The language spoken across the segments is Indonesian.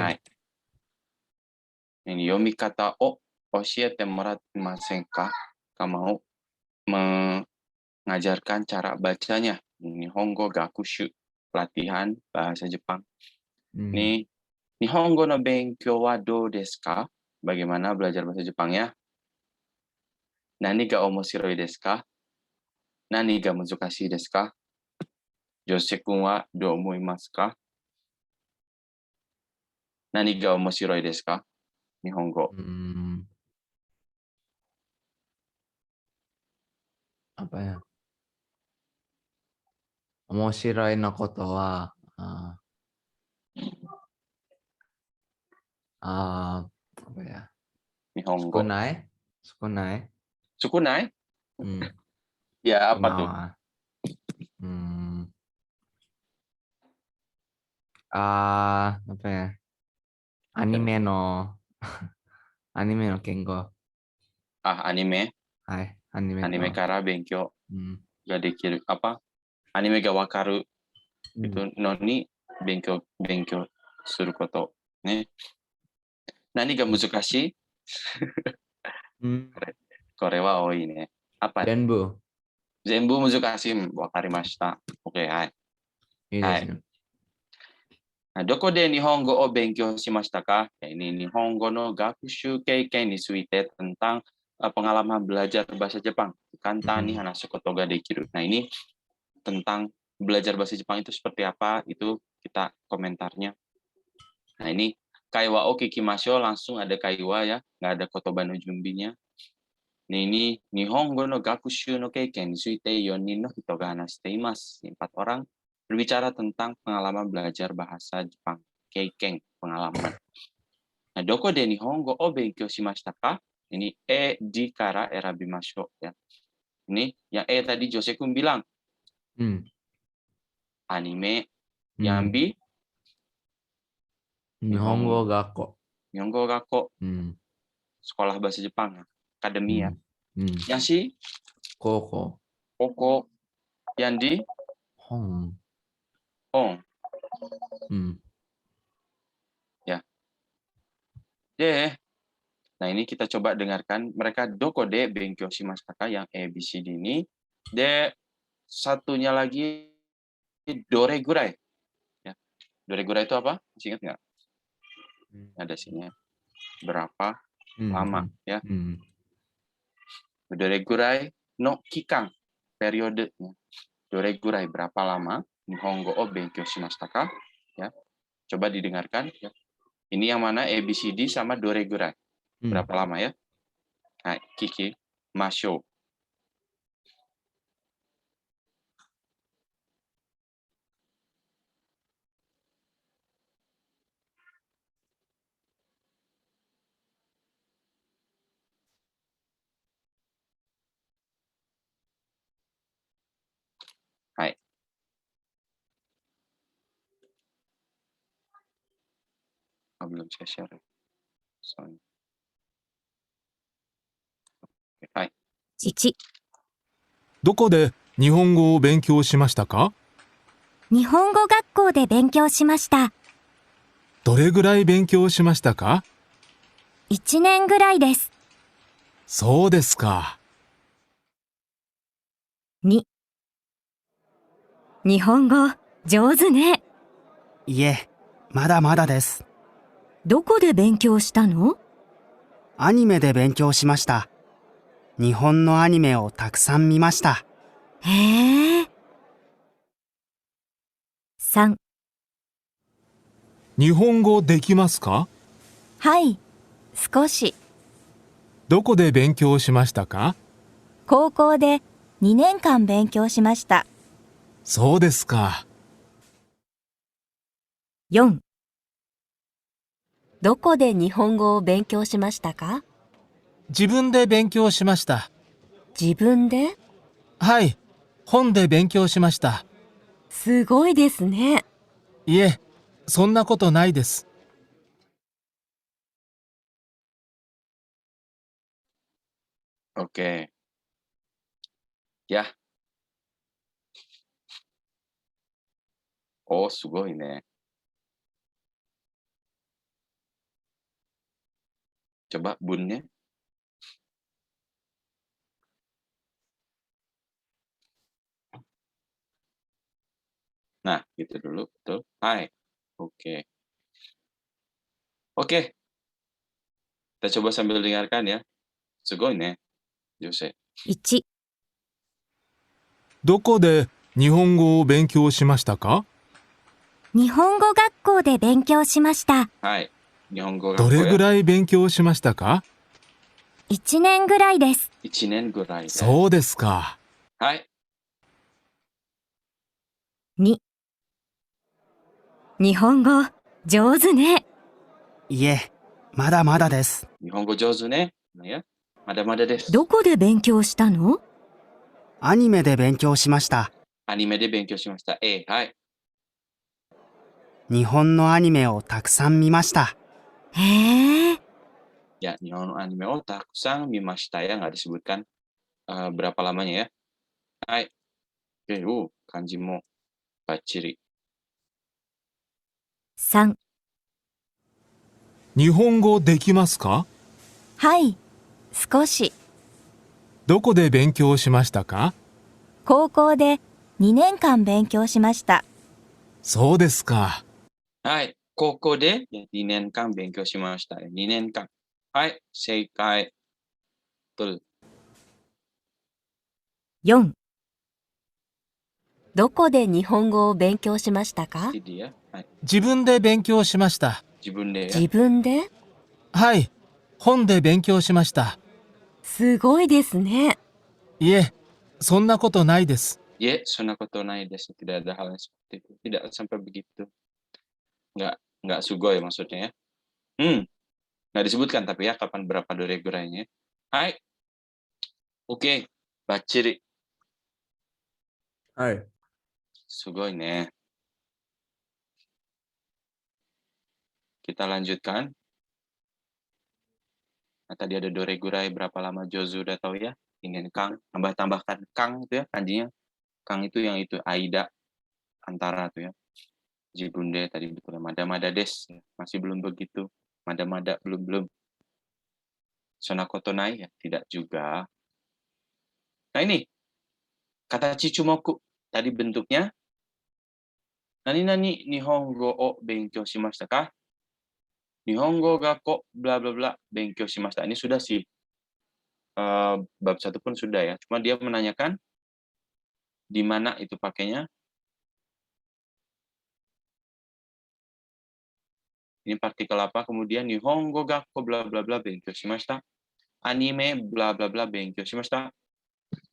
はい。Ini 読み方を教えてもらってませんか? Kamu mau mengajarkan cara bacanya. Nihongo gakushu, pelatihan bahasa Jepang. Nih, Nihongo no benkyou wa dou desu ka? Bagaimana belajar bahasa Jepangnya? Nani ga omoshiroi desu ka? Nani ga muzukashii desu ka? Jose-kun wa dou omoimasu ka? Nani ga omoshiroi desu ka? Nihongo. Apa ya? Omoshiroi no koto wa apa ya? Nihongo. Sukunai? Sukunai? Ya, apa tuh? Apa ya? Anime no kengo. Anime. Anime kara benkyou ga dekiru. Apa? Anime ga wakaru itu no ni benkyou suru koto. Ne. Nani ga muzukashii? Kore wa oi ne. Apa? Zenbu muzukashii. Wakarimashita. Oke, hai. Hai. Nah, doko de Nihongo o benkyou shimashita ka? Ini Nihongo no gakushu keiken ni tsuite tentang pengalaman belajar bahasa Jepang. Kanta ni hanasu koto ga dekiru. Nah, ini tentang belajar bahasa Jepang itu seperti apa, itu kita komentarnya. Nah, ini kaiwa o kikimashou, langsung ada kaiwa ya, nggak ada kotoba no junbinya. Nah, ini Nihongo no gakushu no keiken ni tsuite 4 nin no hito ga hanashite imasu. 4 orang berbicara tentang pengalaman belajar bahasa Jepang. Keiken, pengalaman. Nah, doko de Nihongo o benkyou shimashita ka? Ini di kara erabimashou ya. Ini yang tadi Jose-kun bilang. Anime. Yang B? Nihongo Gakko. Nihongo Gakko. Sekolah bahasa Jepang. Akademi ya. Yang si? Koko. Yang di? Hong. Ya. Nah, ini kita coba dengarkan. Mereka doko de benkyou shimashita ka, yang ABCD ini. Satunya lagi dore gurai. Ya. Dore gurai itu apa? Masih ingat nggak? Ada sini. Berapa lama ya? Dore gurai no kikan, periodenya. Dore gurai, berapa lama? Nihongo o benkyou shimashita ka? Ya. Coba didengarkan ya. Ini yang mana? ABCD sama dore gurai. Berapa lama ya? Nah, kiki mashou. Hai. Belum saya share. Sorry. Hai. 1、どこで日本語を勉強しましたか？日本語学校で勉強しました。どれぐらい勉強しましたか1年ぐらいです。そうですか。2、日本語上手ね。いえ、まだまだです。どこで勉強したの？アニメで勉強しました。日本のアニメをたくさん見ました。へえ。3、日本語できますか？はい、少し。どこで勉強しましたか？高校で2年間勉強しました。そうですか。4、どこで日本語を勉強しましたか？自分で勉強しました。自分で？はい、本で勉強しました。すごいですね。いえ、そんなことないです。Oke. Ya. Oh, sugoi ne. Coba bunnya. Nah, gitu dulu. Betul. Hai. Oke. Oke. Kita coba sambil dengarkan ya. Sugoi ne, Jose. 1、どこで日本語を勉強しましたか？日本語学校で勉強しました。はい。日本語ど学校やれぐらい勉強しましたか？ 1年ぐらいです。1年ぐらいです。そうですか。はい。 2、日本語上手ね。いえ、まだまだです。日本語上手ね。や、まだまだです。どこで勉強したの？アニメで勉強しました。アニメで勉強しました。はい。日本のアニメをたくさん見ました。へえ。 Ya, Nihon anime oh takusang mimashita ya, nggak disebutkan berapa lamanya ya. Hai. Oke, kanji mo bachiri. 3、日本語できますか？はい、少し。どこで勉強しましたか？高校で2年間勉強しました。そうですか。はい。高校で2年間勉強しました。2年間。はい。正解。betul。4、どこで日本語を勉強しましたか？ Ini dia. はい。自分で勉強しました。自分でや。自分で？はい。本で勉強しました。すごいですね。いえ、そんなことないです。 Ye, suna koto nai desu. Tidak ada hal yang seperti itu. Tidak sampai begitu. Nggak sugoi maksudnya ya. Nggak disebutkan tapi ya kapan berapa doregurainya. Hai. Oke. Bachiri. はい。Sugoi ne. Kita lanjutkan. Nah, tadi ada doregurai berapa lama Jozu udah tahu ya. Ini Kang, tambahkan Kang itu ya kanjinya. Kang itu yang itu Aida antara tuh ya. Jibunde tadi betul. Mada-mada des masih belum begitu. Mada-mada belum. Sonakoto nai ya tidak juga. Nah ini kata Chichumoku tadi bentuknya nani nihongo o benkyou shimashita ka? Nihongo gakko bla bla bla benkyou shimashita. Ini sudah sih. Bab 1 pun sudah ya. Cuma dia menanyakan di mana itu pakainya. Ini partikel apa? Kemudian Nihongo gakko bla bla bla benkyou shimashita. Anime bla bla bla benkyou shimashita.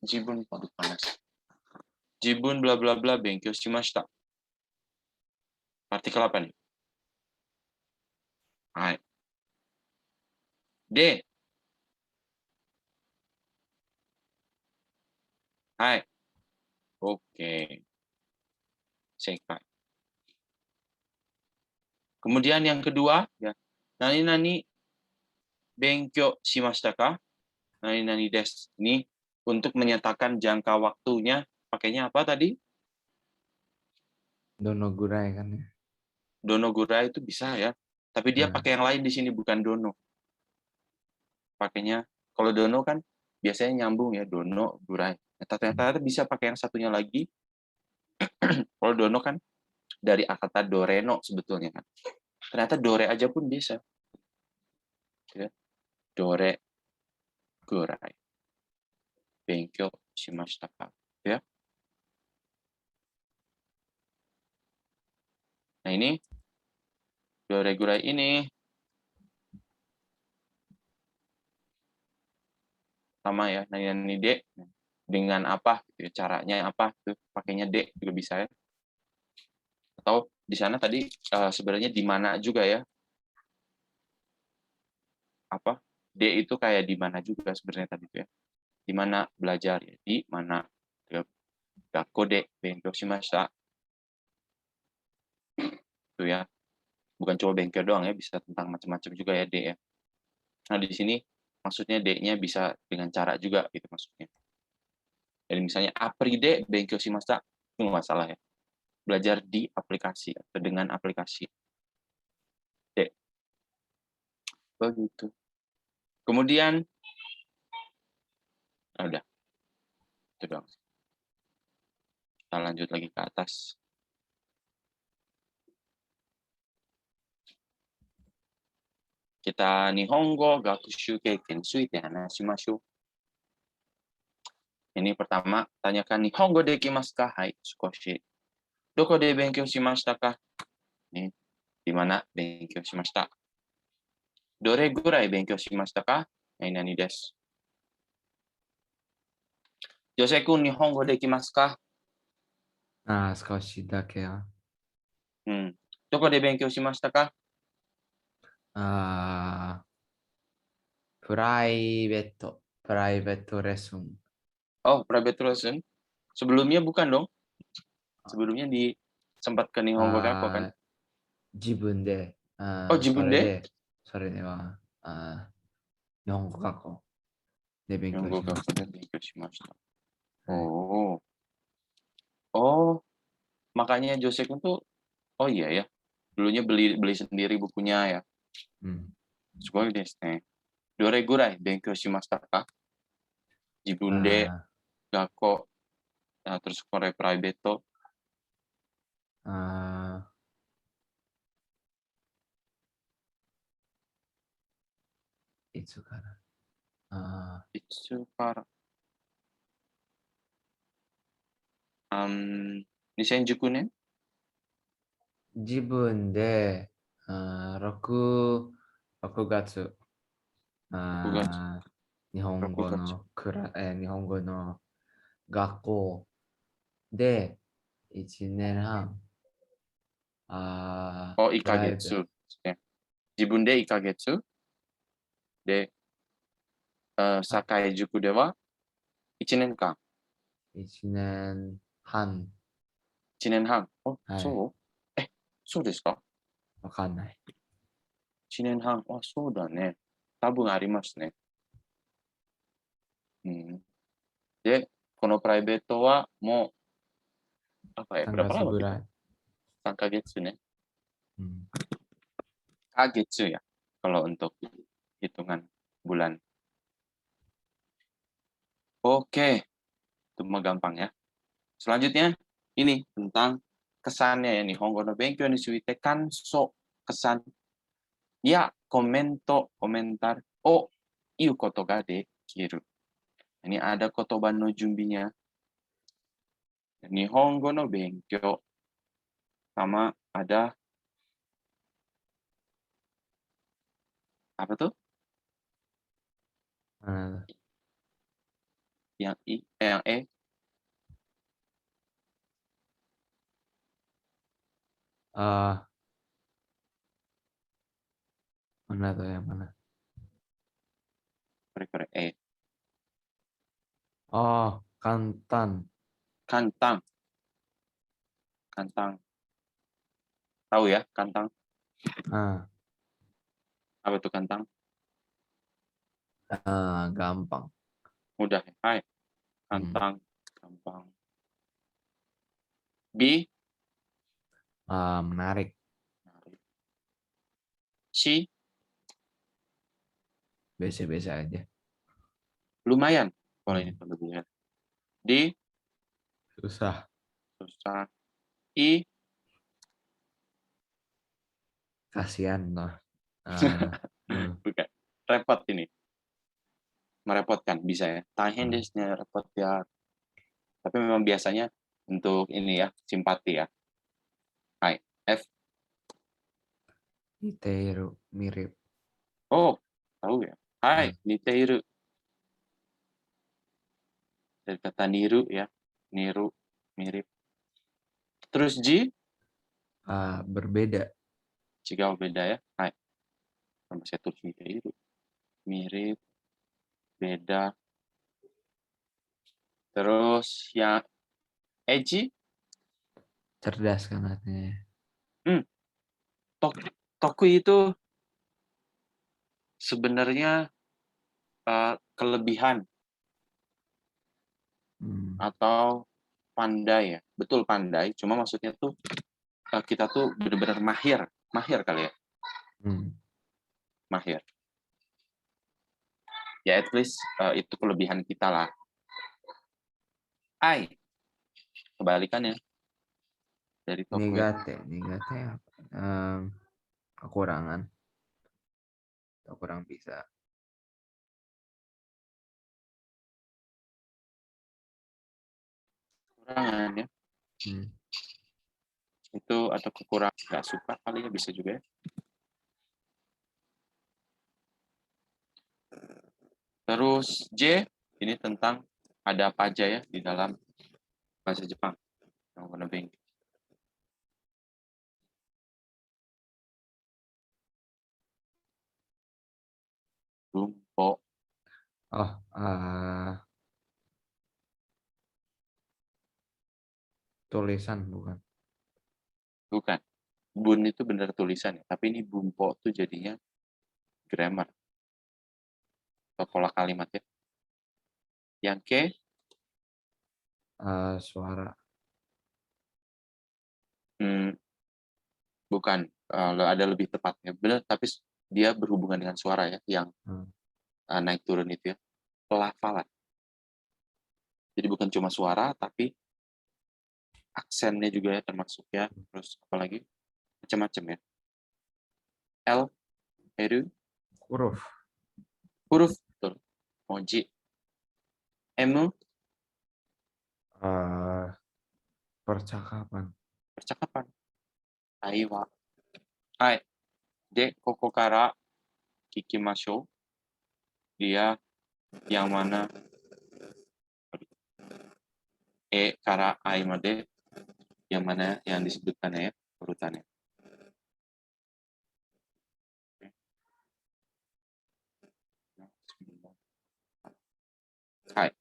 Jibun aduh panas. Jibun bla bla bla benkyou shimashita. Partikel apa nih? Hai. D. Hai. Oke. Sekai. Kemudian yang kedua, ya. Nani benkyou shimashita ka? Nani desu. Ini untuk menyatakan jangka waktunya pakainya apa tadi? Donogurai kan ya. Donogurai itu bisa ya. Tapi dia pakai yang lain di sini bukan dono. Pakainya kalau dono kan biasanya nyambung ya dono gurai. Ternyata bisa pakai yang satunya lagi. Kalau dono kan dari kata doreno sebetulnya kan. Ternyata dore aja pun bisa. Ya. Dore gurai. Benkyou shimashita ka. Ya. Nah ini dore gurai ini sama ya, nani de dengan apa gitu ya, caranya apa tuh pakainya de juga bisa ya. Atau di sana tadi sebenarnya di mana juga ya. Apa? D itu kayak di mana juga sebenarnya tadi tuh ya. Di mana belajar ya, di mana gakko de benkyou shimashita. Itu ya. Bukan cuma bengkel doang ya, bisa tentang macam-macam juga ya D ya. Nah, di sini maksudnya D-nya bisa dengan cara juga gitu maksudnya. Jadi misalnya apride benkyou shimashita, itu nggak masalah ya. Belajar di aplikasi atau dengan aplikasi. D. Begitu. Kemudian, udah, itu dong. Kita lanjut lagi ke atas. Kita Nihongo gakushu keiken suite hanashimashou. Ini pertama, tanyakan Nihongo dekimasu ka? Hai, sukoshi. Doko de benkyou shimashita ka? Ini di mana benkyou shimashita? Dore gurai benkyou shimashita ka? Nani desu. Jose-kun Nihongo dekimasu ka? 少しだけは。どこで勉強しましたか？プライベートレッスン。Oh, private lesson. Sebelumnya bukan dong? Sebelumnya sempat ke Nihongo Gakko kan? 自分で。自分で？それでは、日本語学校で勉強しました。日本語学校で勉強しました。Oh, makanya Jose-kun tuh, oh iya ya, dulunya beli sendiri bukunya ya. Sugoi desu ne. Dore gurai benkyou shimashita ka? Jibun de gakko, terus kore private. いつから？いつから？2019年？自分で6月日本語の学校で1年半1ヶ月ですね。自分で1ヶ月で堺塾では1年間。1年半。1年半。そう？そうですか？わかんない。1年半。そうだね。多分ありますね。で、このプライベートはもう、berapa lama? ぐらい。3ヶ月ね。Kagetsu ya, kalau untuk hitungan bulan. Oke, itu mah gampang ya. Selanjutnya, ini tentang kesannya ya, Nihongo no benkyou ni suite kanso, kesan. Ya, komentar o iu koto ga dekiru. Ini ada kotoba no junbinya. Nihongo no benkyou. Sama ada apa tuh? Yang yang E. Mana tuh yang mana? Kore E. Oh, kantang. Kantang. Tahu ya, kantang? Apa itu kantang? Gampang. Mudah ya? Hai. Kantang. Gampang. B. Menarik. C. Biasa-biasa aja. Lumayan. Kalau ini kelebihan. D. Susah. I. Kasihan loh. Bukan. Repot ini. Merepotkan bisa ya. Tahen desnya repot ya. Tapi memang biasanya untuk ini ya, simpati ya. Hai, F. Niteiru, mirip. Oh, tahu ya. Hai, niteiru. Dari kata niru ya. Niru, mirip. Terus G? Berbeda. Jika beda ya. Hai. Sama saya tulis niteiru. Mirip. Beda. Terus yang Eji? Cerdas kan artinya. Toku itu sebenarnya kelebihan atau pandai ya. Betul pandai, cuma maksudnya tuh kita tuh benar-benar mahir kali ya. Mahir. Ya at least itu kelebihan kita lah. Ai, kebalikannya dari Tokyo. Nigate apa? Kekurangan atau kurang bisa. Kekurangan ya. Itu atau kekurangan nggak suka kali ya, bisa juga ya. Terus J ini tentang ada apa aja ya di dalam bahasa Jepang. Yang being. Bumpo. Oh, tulisan bukan? Bukan. Bun itu benar tulisan ya, tapi ini bumpo tuh jadinya grammar atau pola kalimat ya. Yang ke Suara. Bukan, ada lebih tepatnya. Benar, tapi dia berhubungan dengan suara ya, yang naik turun itu ya. Pelafalan. Jadi bukan cuma suara, tapi aksennya juga ya termasuk ya. Terus apalagi macam-macam ya. L, Huruf. betul. Moji. M, Percakapan. Aiwa. Hai. De, koko kara kikimashou. Dia yang mana E kara ai made, yang mana yang disebutkan ya urutannya. Hai.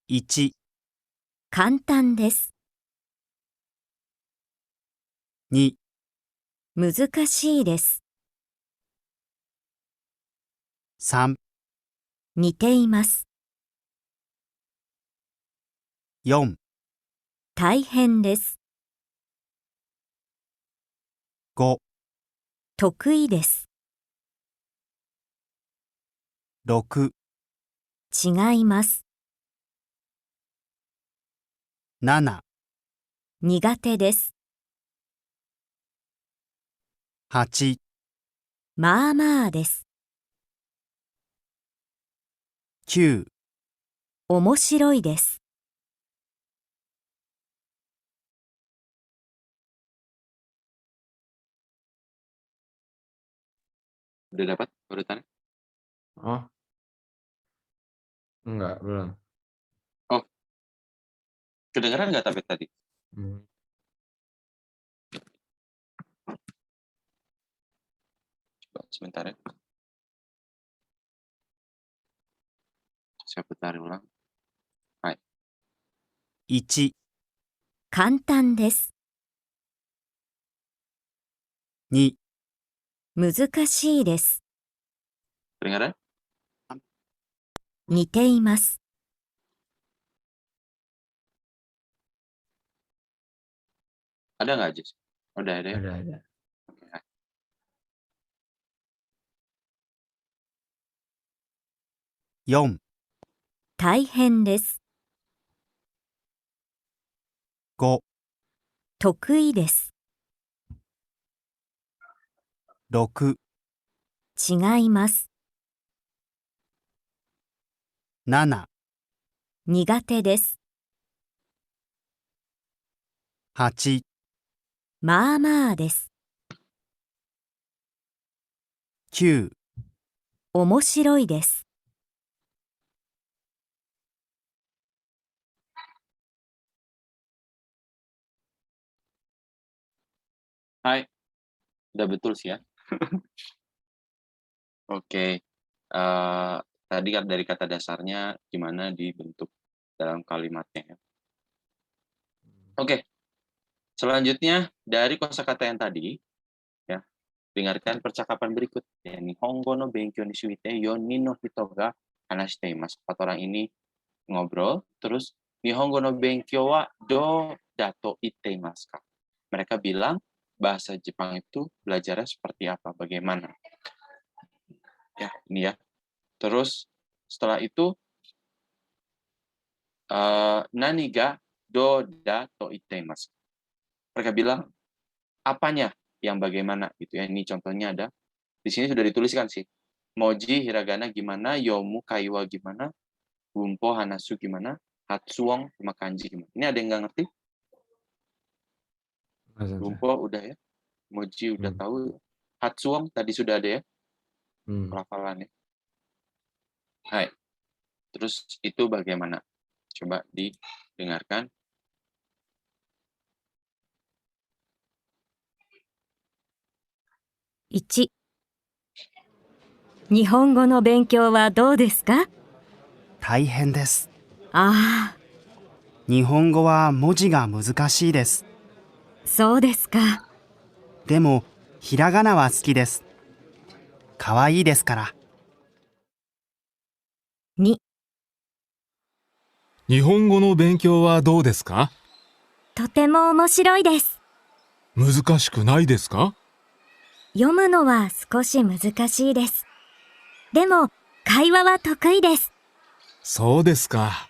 1、簡単です。 2、難しいです。 3、似ています。 4、大変です。 5、得意です。 6、違います。 7、苦手です。 8、まあまあです。 9、面白いです。 Udah dapat urutannya? Oh. Enggak, belum. Oh. Kedengeran nggak tapi tadi? Coba sebentar ya. Saya putar ulang. Hai. 1、簡単です。 2、難しいです。 Kedengaran? 似ています。 Ada nggak, Jess? Udah ada ya? Ada. Oke, hai. 4、大変です。 5、得意です。 6、違います。 7、苦手です。 8、まあまあです。 9、面白いです。 Hai. Udah betul sih ya. Oke. Tadi kan dari kata dasarnya gimana dibentuk dalam kalimatnya ya. Oke. Selanjutnya dari kosakata yang tadi ya, dengarkan percakapan berikut. Nihongo no benkyou ni suite 4 nin no hito ga hanashite imasu. 4 orang ini ngobrol, terus Nihongo no benkyou wa do da to itte imasu ka? Mereka bilang bahasa Jepang itu belajarnya seperti apa, bagaimana. Ya, ini ya. Terus setelah itu nani ga do da to itteimasu. Mereka bilang apanya yang bagaimana gitu ya. Ini contohnya ada di sini sudah dituliskan sih. Moji hiragana gimana, yomu kaiwa gimana, bunpo hanasu gimana, hatsuong sama kanji gimana. Ini ada yang nggak ngerti? Bunpo udah ya. Moji udah tahu. Hatsuong tadi sudah ada ya. Pelafalannya. Hai. Terus itu bagaimana? Coba didengarkan. 1、日本語の勉強はどうですか？大変です。ああ、日本語は文字が難しいです。そうですか。でも、ひらがなは好きです。かわいいですから。2、日本語の勉強はどうですか？とても面白いです。難しくないですか？読むのは少し難しいです。でも、会話は得意です。そうですか。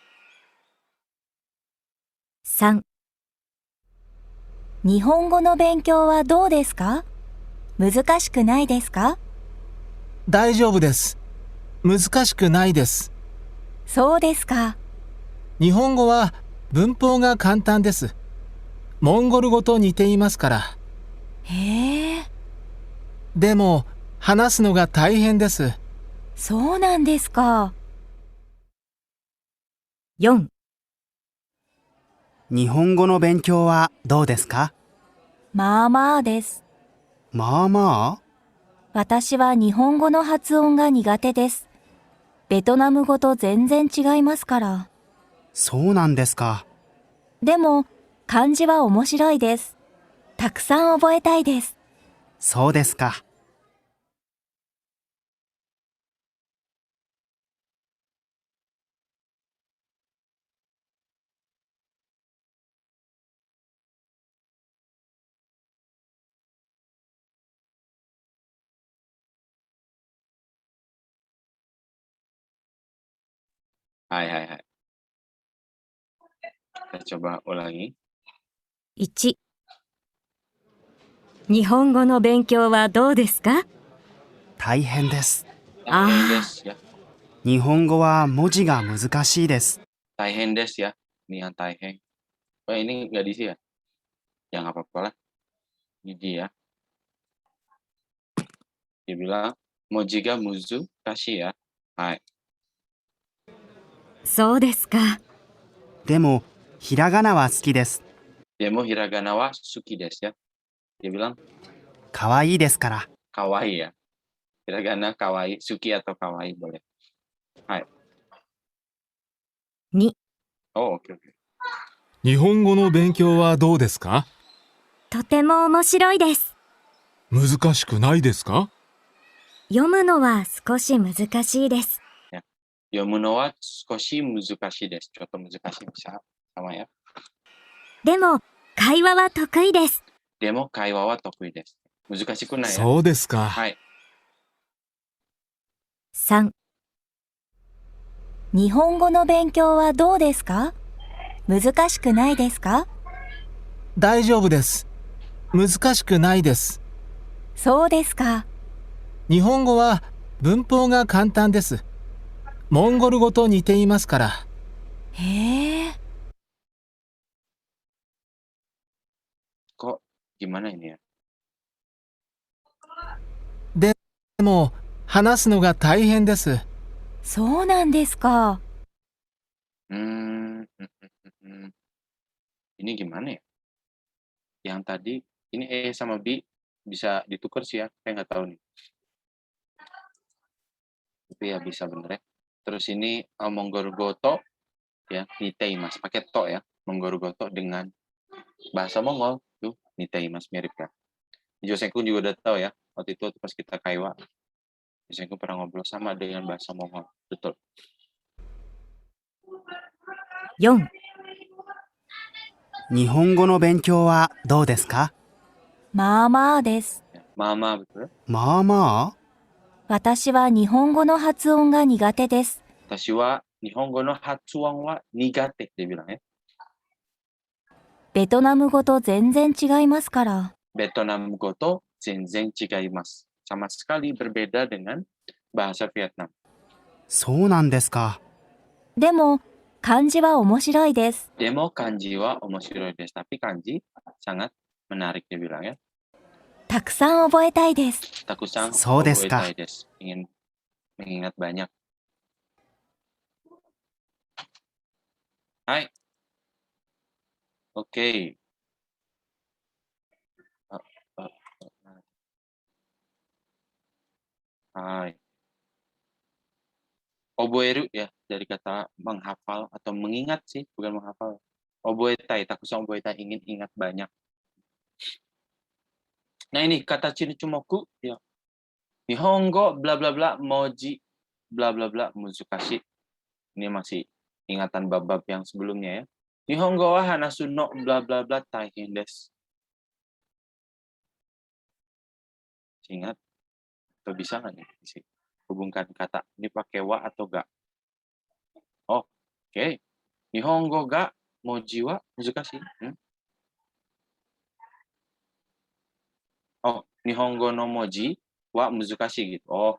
3、日本語の勉強はどうですか？難しくないですか？大丈夫です。難しくないです。そうですか。日本語は文法が簡単です。モンゴル語と似ていますから。へえ、でも、話すのが大変です。そうなんですか。4、日本語の勉強はどうですか？まあまあです。まあまあ？私は日本語の発音が苦手です。ベトナム語と全然違いますから。そうなんですか。でも、漢字は面白いです。たくさん覚えたいです。そうですか。はいはいはい。Kita coba ulangi. 1、日本語の勉強はどうですか？大変です。ああ。大変ですya. 日本語は文字が難しいです。大変ですya. Ini yang 大変. Oh ini nggak diisi ya? Ya nggak apa-apa lah. Ini dia. Dia bilang, moji ga muzukashi ya. Hai. そうですか。でも、ひらがなは好きです。Demo hiragana wa suki desu ya. Dia bilang, かわいいですから。 kawaii ya. Hiragana kawaii, suki atau kawaii boleh. Hai. 2、Oh, oke oke. 日本語の勉強はどうですか？とても面白いです。難しくないですか？読むのは少し難しいです。Yomu no wa sukoshi muzukashi desu. Contoh muzukashi bisa sama ya. でも、会話は得意です。Demo kaiwa wa tokui desu. Muzukashiku nai ya. そうですか。はい。3、日本語の勉強はどうですか？難しくないですか？大丈夫です。難しくないです。そうですか。日本語は文法が簡単です。モンゴル語と似ていますから。へえ。Kok gimana ini ya? でも、話すのが大変です。そうなんですか。Hmm, ini gimana ya? Yang tadi, ini E sama B bisa ditukar sih ya, saya nggak tahu nih. Tapi ya bisa bener ya. Terus ini Monggorugoto ya, niteimasu, pakai to ya. Monggorugoto dengan bahasa Mongol tuh niteimasu mirip ya. Joseku juga udah tahu ya, waktu itu pas kita kaiwa. Joseku pernah ngobrol sama dengan bahasa Mongol, betul. 4、日本語の勉強はどうですか？まあまあです。Mama betul. まあまあ私は日本語の発音が苦手です。Watashi wa Nihongo no hatsuan wa nigate dia bilang ya. ベトナム語と全然違いますから。Vietnam go to zenzen chigaimasu. Sama sekali berbeda dengan bahasa Vietnam. そうなんですか。でも、漢字は面白いです。Demo kanji wa omoshiroi desu. Tapi kanji sangat menarik dia bilang ya. たくさん覚えたいです。Takusang そうですか。 oboetai desu. Ingin mengingat banyak. Hai. Oke. Hai. Oboeru ya dari kata menghafal atau mengingat sih, bukan menghafal. Oboetai, takusang oboetai, ingin ingat banyak. Nah ini kata Chinichumoku ya. Nihongo bla bla bla moji bla bla bla muzukashi. Ini masih ingatan bab-bab yang sebelumnya ya. Nihongo wa hanasu no bla bla bla taihen desu. Ingat atau bisa nggak nih hubungkan kata ini pakai wa atau ga? Oh, oke. Nihongo ga moji wa muzukashi. Oh, Nihongo no moji wa muzukashi gitu. Oh.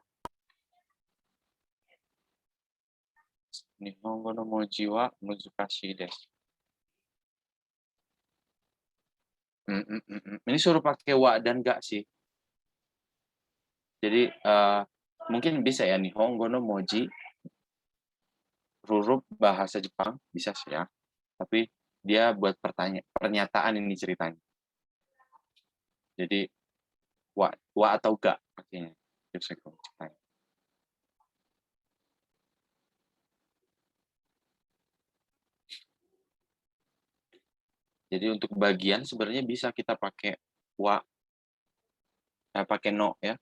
Nihongo no moji wa muzukashi desu. Ini suruh pakai wa dan ga sih. Jadi mungkin bisa ya Nihongo no moji huruf bahasa Jepang bisa sih ya. Tapi dia buat pernyataan ini ceritanya. Jadi wa atau ga artinya. Jadi untuk bagian sebenarnya bisa kita pakai wa, pakai no ya,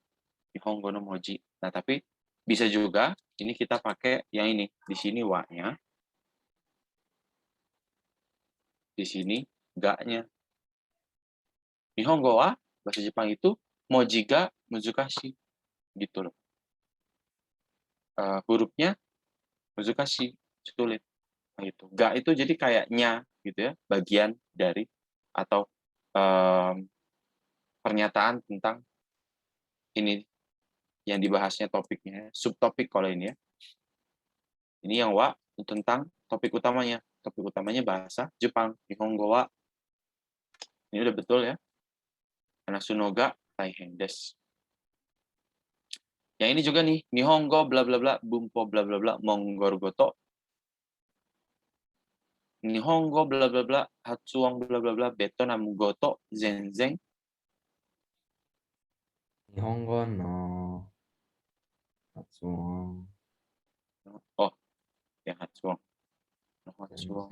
Nihongo no moji. Nah tapi bisa juga ini kita pakai yang ini di sini wa-nya, di sini ga-nya. Nihongo wa bahasa Jepang itu moji ga muzukashi gitu loh. Hurufnya muzukashi sulit. Nah, itu ga itu jadi kayaknya gitu ya, bagian dari atau pernyataan tentang ini yang dibahasnya topiknya, subtopik kalau ini ya. Ini yang wa tentang topik utamanya. Topik utamanya bahasa Jepang, Nihongo wa. Ini udah betul ya. Hanasu no ga taihen desu. Yang ini juga nih, Nihongo bla bla bla, bumpo bla bla bla, mongoru goto. Nihongo bla bla bla, hatsuon bla bla bla, Vietnam goto, zenzen. 日本語の発音 Oh, ya hatsuon. 全 Hatsuon.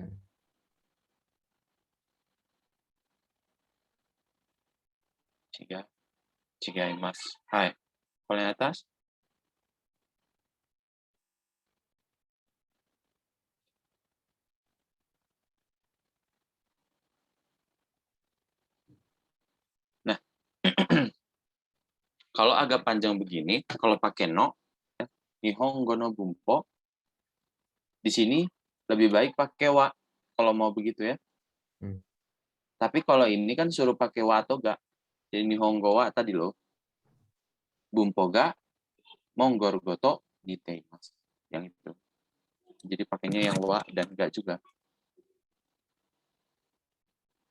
然 Chigaimasu. Hai. Kalau yang atas? Nah, kalau agak panjang begini, kalau pakai no, Nihongo no bumpo, di sini lebih baik pakai wa, kalau mau begitu ya. Tapi kalau ini kan suruh pakai wa atau ga. Jadi Nihongo wa tadi loh. Bumpo ga, mongoru goto, diteimasu. Yang itu. Jadi pakainya yang wa dan ga juga.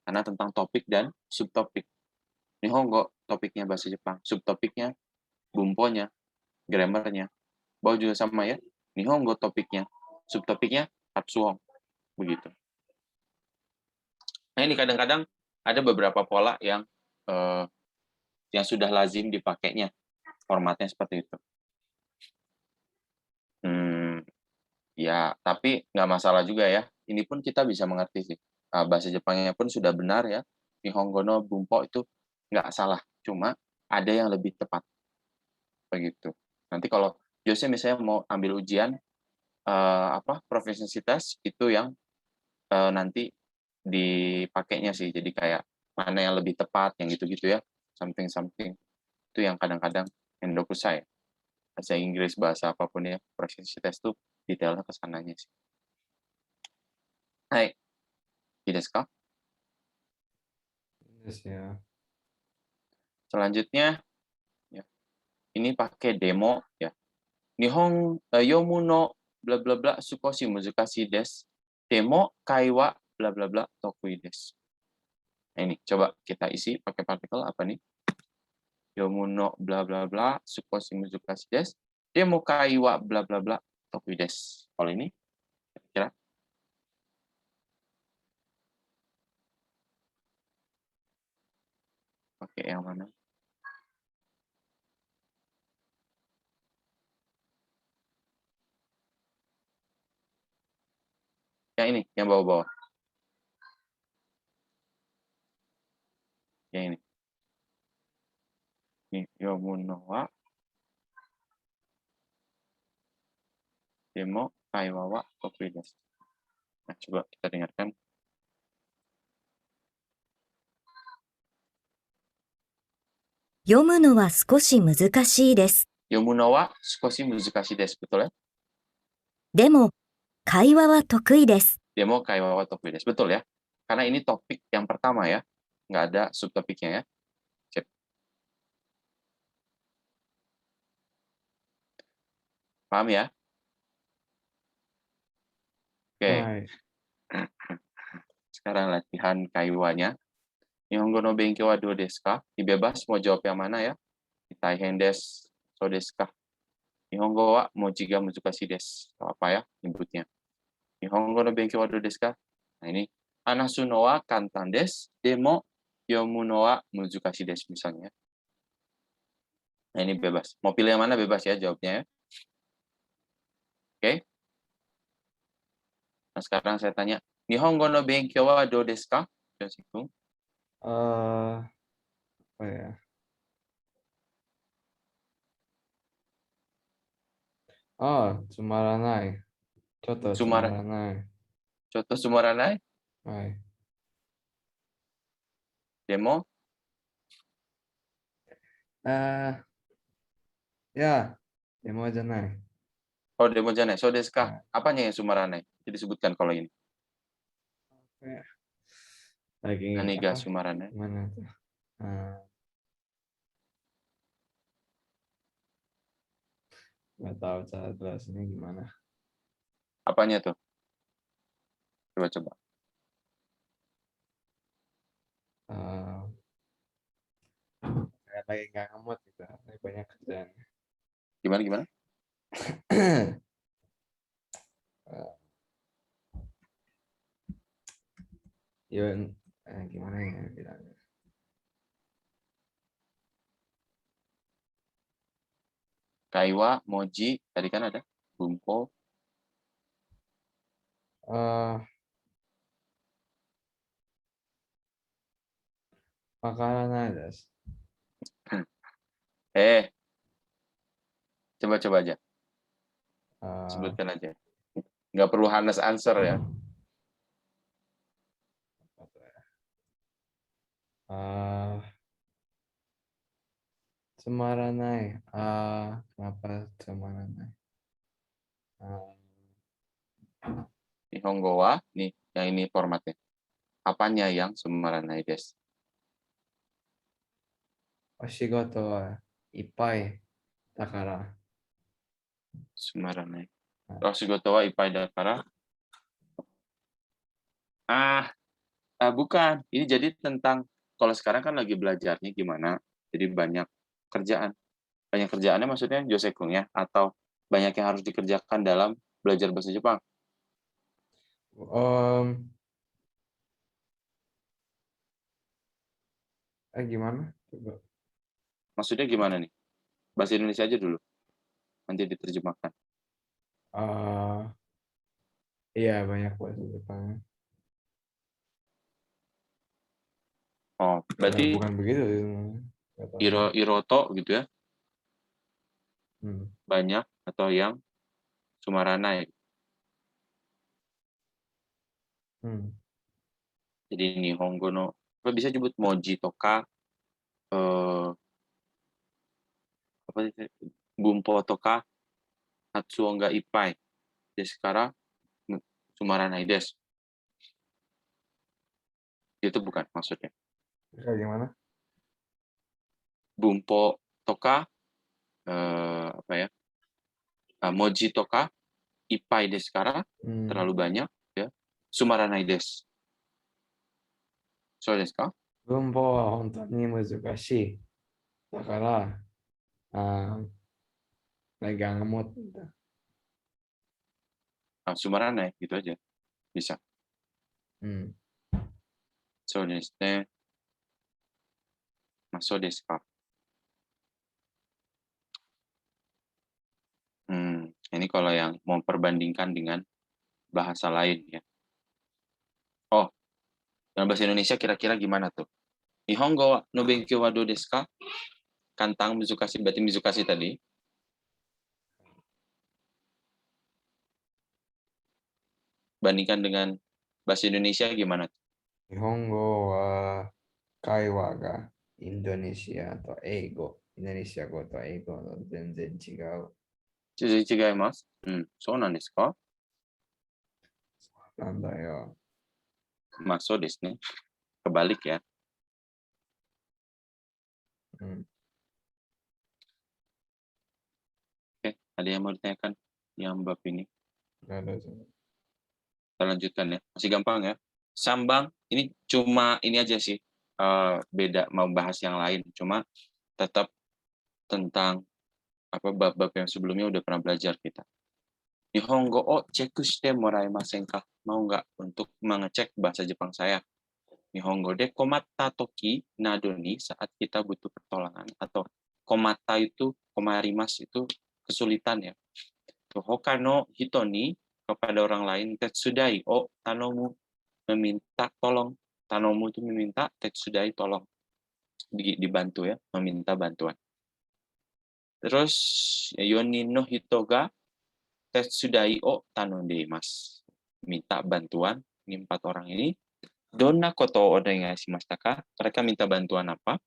Karena tentang topik dan subtopik. Nihongo topiknya bahasa Jepang, subtopiknya bumponya, grammarnya. Bawah juga sama ya. Nihongo topiknya, subtopiknya hatsuon. Begitu. Nah ini kadang-kadang ada beberapa pola yang sudah lazim dipakainya. Formatnya seperti itu. Ya, tapi nggak masalah juga ya. Ini pun kita bisa mengerti sih. Bahasa Jepangnya pun sudah benar ya. Nihongo no bumpo itu nggak salah. Cuma ada yang lebih tepat. Begitu. Nanti kalau Jose misalnya mau ambil ujian proficiency test itu yang nanti dipakainya sih. Jadi kayak mana yang lebih tepat, yang gitu-gitu ya. something. Itu yang kadang-kadang Endokusai. Bahasa Inggris, bahasa apapun ya, proficiency test tuh detailnya ke sananya sih. Hai,いいですか? Yes, ya. Selanjutnya, ya, ini pakai demo ya. Nihon yomu no bla bla bla sukoshi muzukashi desu. Demo kaiwa bla bla bla tokui desu. Nah, ini coba kita isi pakai partikel apa nih? Yomu no bla bla bla sukoshi muzukashi desu. Demo kaiwa bla bla bla tokui desu. Kalau ini kira pakai yang mana? Yang ini, yang bawah-bawah. Yang ini. Nih, yomu no wa demo kaiwa wa tokui desu. Nah, coba kita dengarkan. 読むのは少し難しいです。 Yomu no wa sukoshi muzukashi desu, betul ya? でも、会話は得意です。 Demo kaiwa wa tokui desu, betul ya? Karena ini topik yang pertama ya, nggak ada subtopiknya ya. Cek. Paham ya? Oke. Hai. Sekarang latihan kaiwanya. Nihongo no benkyou wa dou desu ka? Bebas mau jawab yang mana ya? Taihen desu, so desu ka? Nihongo wa moji ga muzukashi desu. Apa ya nyebutnya? Nihongo no benkyou wa dou desu ka? Nah ini. Anasu no wa kantan desu. Demo yomu no wa muzukashi desu misalnya. Nah ini bebas. Mau pilih yang mana bebas ya jawabnya ya. Oke. Nah sekarang saya tanya. Nihongo no benkyou wa dou desu ka? Yoshikun. Apa ya? Oh, tsumaranai. Choto tsumaranai. Choto tsumaranai? Hai. Demo? Ya, demo janai. Oh, demo janai. So desu ka? Apanya yang tsumaranai? Jadi disebutkan kalau ini. Lagi Naniga apa? tsumaranai? Mana tuh? Nggak tahu cara jelasinnya gimana. Apanya tuh? Coba-coba. Kayak lagi nggak ngemut gitu, lagi banyak kerjaan. Gimana? Gimana ya bilangnya? Kaiwa, moji, tadi kan ada. Bumpo. Makanan ada. Coba-coba aja. Sebutkan aja. Nggak perlu honest answer ya. Tsumaranai. Kenapa tsumaranai? Nihongo wa, nih, yang ini formatnya. Apanya yang tsumaranai desu? Oshigoto wa ippai dakara. Tsumaranai. Oshigoto wa ippai dakara. Bukan. Ini jadi tentang, kalau sekarang kan lagi belajarnya gimana, jadi banyak kerjaan. Banyak kerjaannya maksudnya josekung ya, atau banyak yang harus dikerjakan dalam belajar bahasa Jepang. Gimana? Coba. Maksudnya gimana nih? Bahasa Indonesia aja dulu. Nanti diterjemahkan. Iya, banyak bahasa Jepang. Oh, berarti bukan begitu. Hiroto gitu ya? Banyak atau yang tsumaranai. Jadi Nihongo no, bisa disebut moji toka, apa itu? Bumpo toka Hatsuon ga ippai desu kara sumaranai desu. Itu bukan maksudnya. Kayak gimana? Bumpo toka apa ya? Moji toka ippai desu kara terlalu banyak ya. Sumaranai desu. So desu ka? 文法は本当に難しい。だから、pegang mood. Sumaranai gitu aja. Bisa. Hmm. So desu ne. Maso desu ka? Ini kalau yang mau perbandingkan dengan bahasa lain ya. Oh, dalam bahasa Indonesia kira-kira gimana tuh? Nihongo no benkyou wa dou desu ka? Kantang Mizukashi, berarti Mizukashi tadi. Bandingkan dengan bahasa Indonesia gimana? 日本語は会話がインドネシアと英語、インドネシア語と英語の全然違う。全然違います。そうなんですか？なんだよ。まあそうですね。Kebalik ya. Oke, ada yang mau ditanyakan yang bab ini? Nggak ada. Kita lanjutkan ya. Masih gampang ya. Sambang, ini cuma ini aja sih. Beda, mau bahas yang lain. Cuma tetap tentang apa bab-bab yang sebelumnya udah pernah belajar kita. Nihongo o cheku shite moraemasen ka? Mau nggak untuk mengecek bahasa Jepang saya? Nihongo de komatta toki nado ni, saat kita butuh pertolongan, atau komatta itu komarimasu itu kesulitan ya. Hoka no hito ni, kepada orang lain, tetsudai o tanomu, meminta tolong. Tanomu itu meminta, tetsudai tolong, dibantu ya, meminta bantuan. Terus yonin no hito ga tetsudai o tanondemas, minta bantuan. Ini 4 orang ini. Donna koto o onegaishimashita ka? Mereka minta bantuan apa?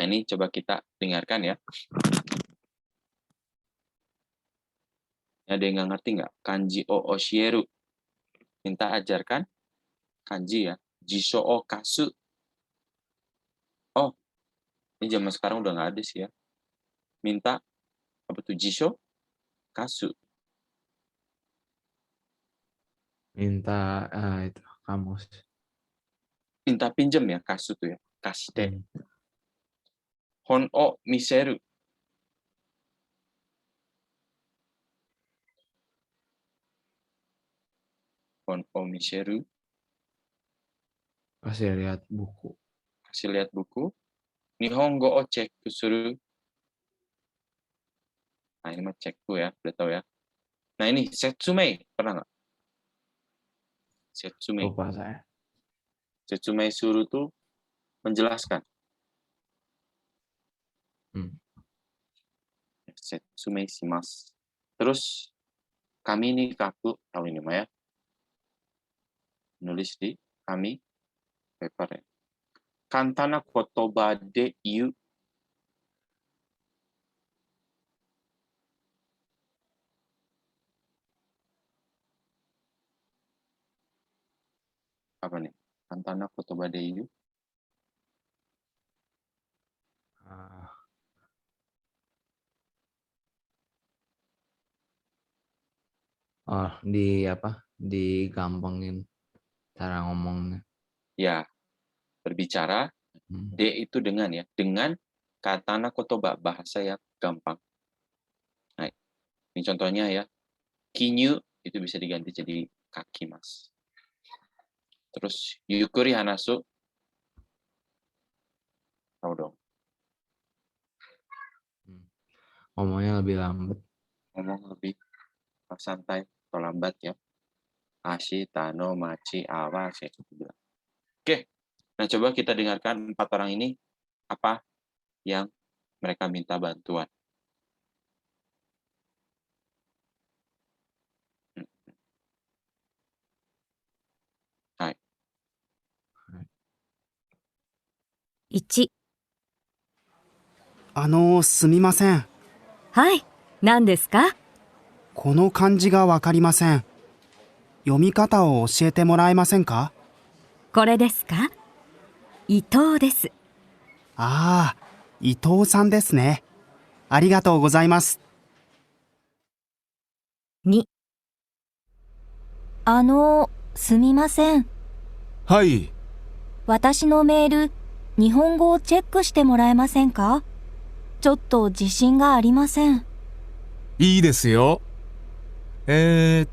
Nah, ini coba kita dengarkan ya. Ada yang nggak ngerti nggak? Kanji o oshieru. Minta ajarkan. Kanji ya. Jisho o kasu. Oh, ini zaman sekarang udah nggak ada sih ya. Minta, apa tuh? Jisho kasu. Minta itu kamus. Minta pinjam ya, kasu tuh ya. Kashite. Hon o miseru. Hon o miseru. Kasih lihat buku. Kasih lihat buku. Nihongo o chekku suru. Nah, ini mah cekku ya, udah tahu ya. Nah, ini setsumei. Pernah nggak? Setsumei. Lupa saya. Setsumei suru tuh menjelaskan. Setsumei shimasu. Terus kami ini kaku, tahu ini mah ya. Nulis di kami paper ya. Kantana kotoba de iu. Apa nih? Kantana kotoba de iu. Oh, digampangin cara ngomongnya. Ya, berbicara. De itu dengan ya. Dengan katana kotoba, bahasa yang gampang. Nah, ini contohnya ya. Kinyu itu bisa diganti jadi kaki, mas. Terus yukuri hanasu. Tahu dong. Ngomongnya lebih lambat. Ngomong lebih santai atau lambat ya. Ashi, tano, machi, awa, saya bilang. Oke. Nah, coba kita dengarkan 4 orang ini apa yang mereka minta bantuan. 1、すみません。はい、何ですか？この漢字がわかりません。読み方を教えてもらえませんか？これですか？伊藤です。ああ、伊藤さんですね。ありがとうございます。2、すみません。はい。私のメール、日本語をチェックしてもらえませんか？ちょっと自信がありません。いいですよ。3、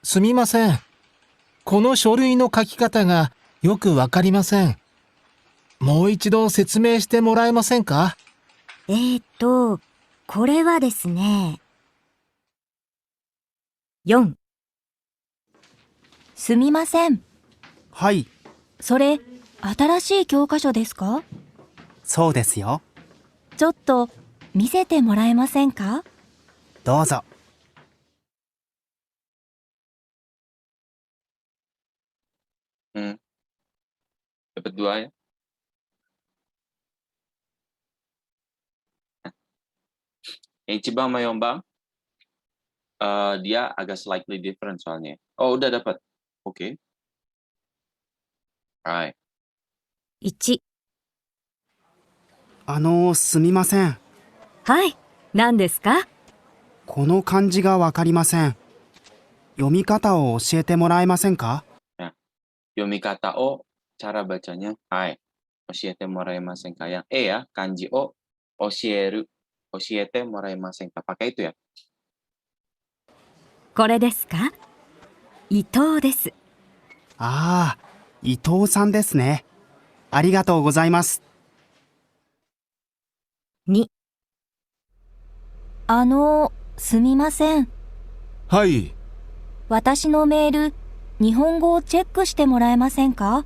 すみません。この書類の書き方がよくわかりません。もう一度説明してもらえませんか？これはですね。4、すみません。はい、それ、新しい教科書ですか？そうですよ。ちょっと見せてもらえませんか？どうぞ。Dapat 2 ya. Yang Ichiban Mayombang, dia agak slightly different soalnya. Oh, udah dapat. Oke. Alright. 1、すみません。はい、何ですか？この漢字がわかりません。読み方を教えてもらえませんか？ Nah, yomikata o, cara bacanya. Hai. Oshiete moraimasen ka. Yang E ya, kanji o, oshieru. Oshiete moraimasen ka. Pakai itu ya. これですか？伊藤です。ああ、伊藤さんですね。ありがとうございます。2、すみません。はい。私のメール、日本語をチェックしてもらえませんか？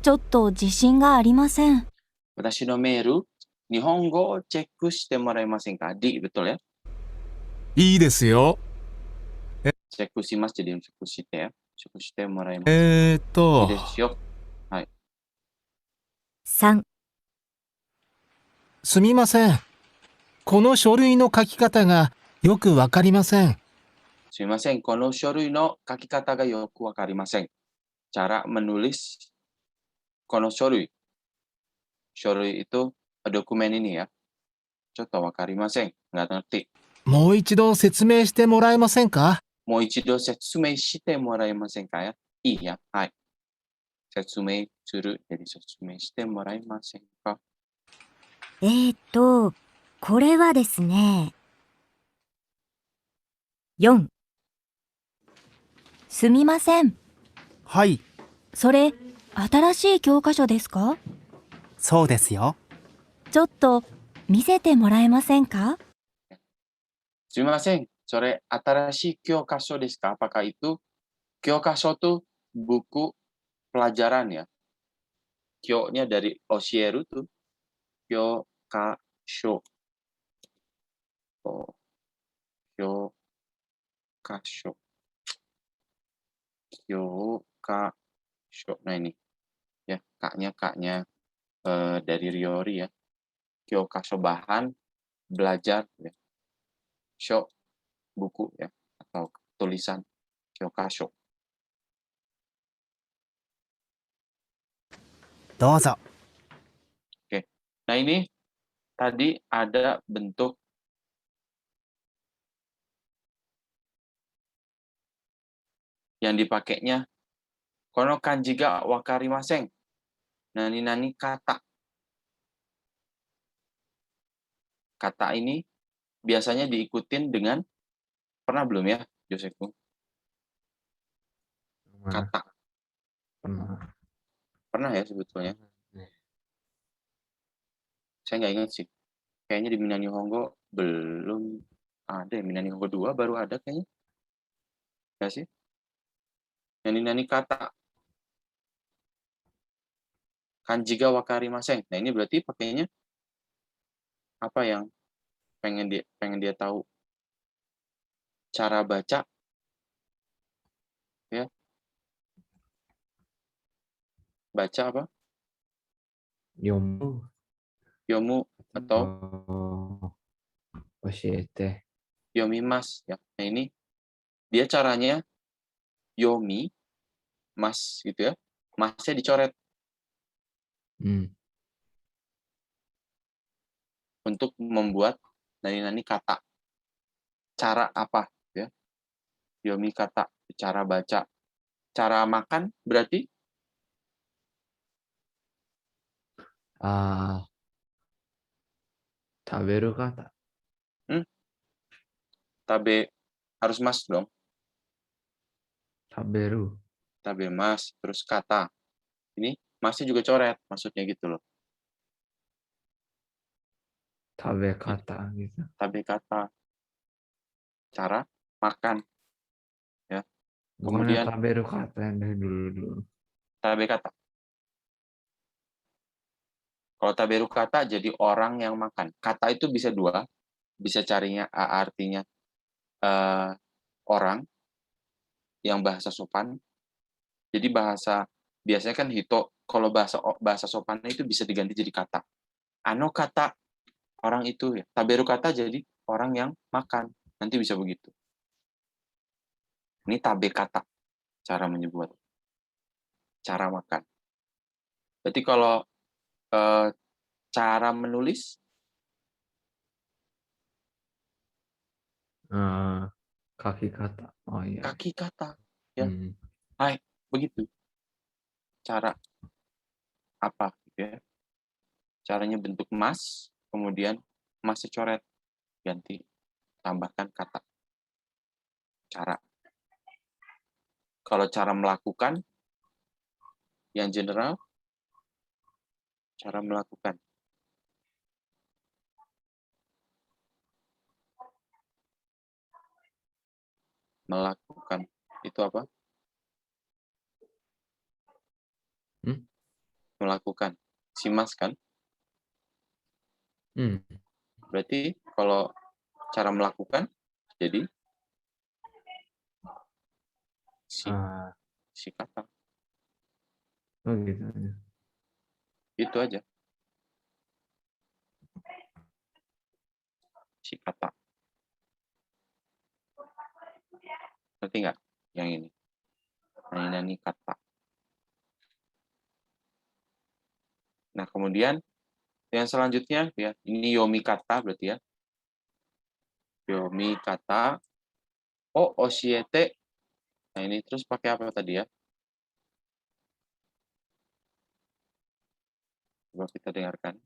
ちょっと自信がありません。Watashi no meiru, Nihongo o checku shite moraimasen ka? Di, betul ya? いいですよ。Checku shimasu jadi checku shite ya. Checku shite moraimasen. えーっ いいと、ですよ。はい。3、すみません。この書類の書き方がよくわかりません。すみません。この書類の書き方がよくわかりません。Cara menulis この書類。書類 itu dokumen ini ya. ちょっとわかりません。nggak ngerti. もう一度説明してもらえませんか？もう一度説明してもらえませんかya? いいや。はい。説明する。jadi 説明してもらえませんか？これはですね。4、すみません。はい、それ、新しい教科書ですか？そうですよ。ちょっと見せてもらえませんか？すみません。それ、新しい教科書ですか？ Apakah itu 教科書 tuh buku pelajaran ya? Kyo-nya dari Oshieru tuh. Kyokasho. Oh, Kyokasho. Kyokasho. Nah ini. Ya, kaknya dari Ryori ya. Kyokasho bahan belajar ya. Sho buku ya atau tulisan Kyokasho. どうぞ。 Oke. Nah ini tadi ada bentuk yang dipakainya kono kanji ga wakarimasen. Nani kata. Kata ini biasanya diikutin dengan pernah belum ya, Joseku? Kata. Pernah. Pernah ya sebetulnya. Saya nggak ingat sih. Kayaknya di Minnan Nihongo belum ada. Minnan Nihongo 2 baru ada kayaknya. Nggak sih? Nani kata. Kanji ga wakarimasen. Nah ini berarti pakainya apa yang pengen dia tahu? Cara baca. Ya. Baca apa? Yomu Yomu atau atau oshiete. yomimas ya. Nah ini dia caranya yomi mas gitu ya. Masnya dicoret untuk membuat nani-nani kata. Cara apa ya? Yomi kata, cara baca. Cara makan berarti Taberu kata. tabe harus mas dong. Taberu. Tabe mas terus kata. Ini masnya juga coret maksudnya gitu loh. Tabe kata gitu. Tabe kata. Cara makan ya. Bukannya Kemudian taberu kata yang dari dulu. tabe kata. Kalau taberu kata jadi orang yang makan. Kata itu bisa dua, bisa carinya artinya orang yang bahasa sopan. Jadi bahasa biasanya kan hito, kalau bahasa sopan itu bisa diganti jadi kata. Ano kata orang itu ya. Taberu kata jadi orang yang makan. Nanti bisa begitu. Ini tabe kata cara menyebut. Cara makan. Berarti kalau cara menulis Kaki kata. Oh iya. kaki kata ya. Hai, begitu. Cara apa gitu ya. Caranya bentuk mas, kemudian masnya coret, ganti, tambahkan kata. Cara. Kalau cara melakukan, yang general, cara melakukan. Melakukan. Itu apa? Melakukan. Simas kan? Berarti kalau cara melakukan, jadi si kata. Oh gitu. Itu aja. Si kata. Ngerti nggak yang ini? Nani kata. Nah, kemudian yang selanjutnya ya, ini yomi kata berarti ya. Yomi kata. Oh, oshiete. Nah, ini terus pakai apa tadi ya? Coba kita dengarkan.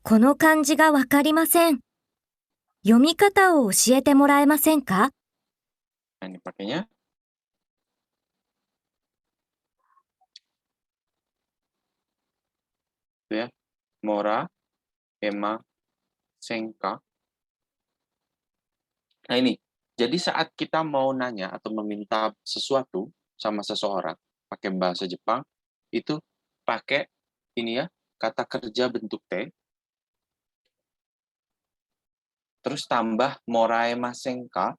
この漢字がわかりません。読み方を教えてもらえませんか？ Nah, ini pakainya. Itu ya. Mora, ema, senka. Nah, ini. Jadi saat kita mau nanya atau meminta sesuatu sama seseorang pakai bahasa Jepang, itu pakai ini ya, kata kerja bentuk T, terus tambah moraemasenka.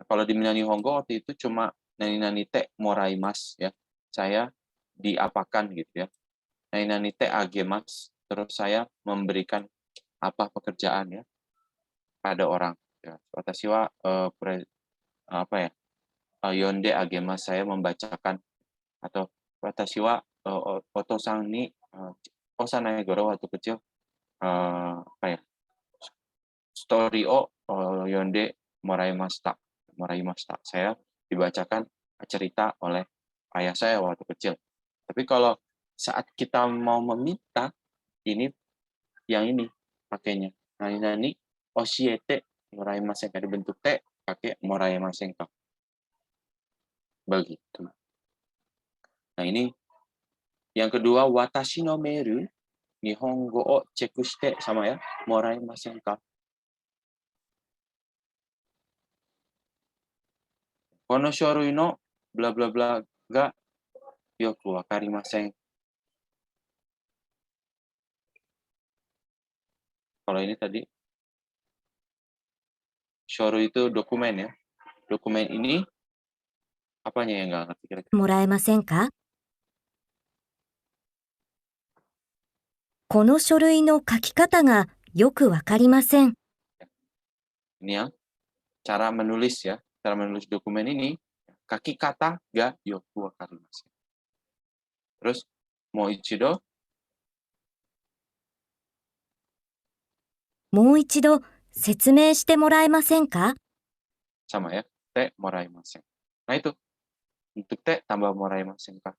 Kalau di Nihongo waktu itu cuma nani te moraimas ya. Saya diapakan gitu ya. Nani te agemas, terus saya memberikan apa pekerjaan ya pada orang. Ya. Watashi wa apa ya? Yonde agemas, saya membacakan, atau watashi wa otosan ni osanai goro waktu kecil apa ya? Story o yonde moraimashita. Saya dibacakan cerita oleh ayah saya waktu kecil. Tapi kalau saat kita mau meminta, ini yang ini pakainya. Nani oshiete moraimasen, dari bentuk T pakai moraimasen. Begitu. Nah, ini yang kedua, watashi no meiru Nihongo o cheku shite, sama ya, moraimasen ka. Kono shorui no bla bla bla ga yoku wakarimasen. Kalau ini tadi shorui itu dokumen ya. Dokumen ini Apanya yang nggak ngerti kira-kira? もらえませんか？この書類の書き方がよくわかりません。 Ini yang cara menulis ya. Cara menulis dokumen ini, kaki kata ga yoku wakarimasen. Terus, moichido, もう一度説明してもらえませんか？ sama ya. Te moraimasen. Nah itu, untuk te tambah moraimasen kah.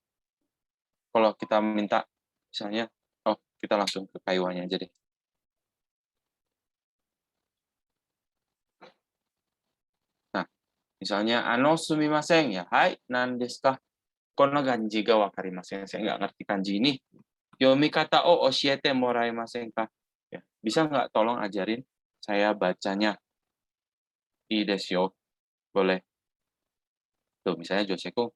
Kalau kita minta, misalnya, oh kita langsung ke kaiwanya aja deh. Nah, misalnya, sumimasen ya. Hai, nan desu ka? Kono kanji ga wakarimasen. Saya nggak ngerti kanji ini. Yomikata o oshiete moraimasen ka? Ya, bisa nggak tolong ajarin saya bacanya? Ii desu yo. Boleh. Tuh, misalnya Joseku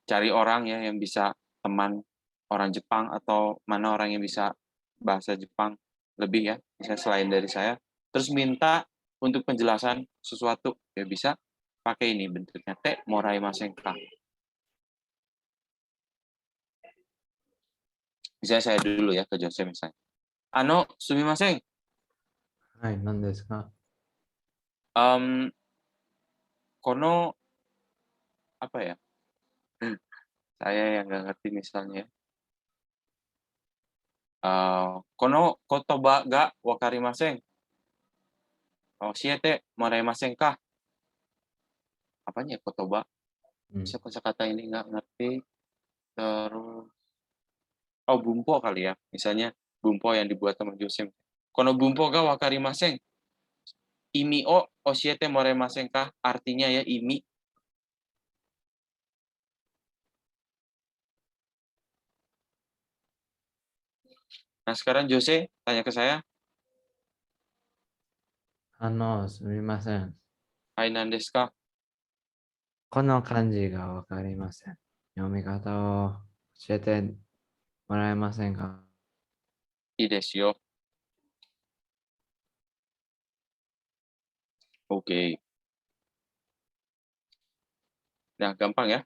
cari orang ya yang bisa teman orang Jepang atau mana orang yang bisa bahasa Jepang lebih ya, misalnya selain dari saya. Terus minta untuk penjelasan sesuatu, ya bisa pakai ini bentuknya te moraimasen ka. Misalnya saya dulu ya ke Jose misalnya. Sumimasen. はい、何ですか？ Kono apa ya? Saya yang nggak ngerti misalnya. Kono kotoba ga wakarimasen. Oshiete moraimasen ka? Apanya ya kotoba? Bisa kosakata ini nggak ngerti. Terus, bumpo kali ya. Misalnya bumpo yang dibuat sama Jose. Kono bumpo ga wakarimasen. Imi o oshiete moraimasen ka? Artinya ya imi. Nah, sekarang Jose tanya ke saya. すみません。 Hai, nan desu ka? この漢字がわかりません。読み方を教えてもらえませんか？ Ii desu yo. Oke. Nah, gampang ya.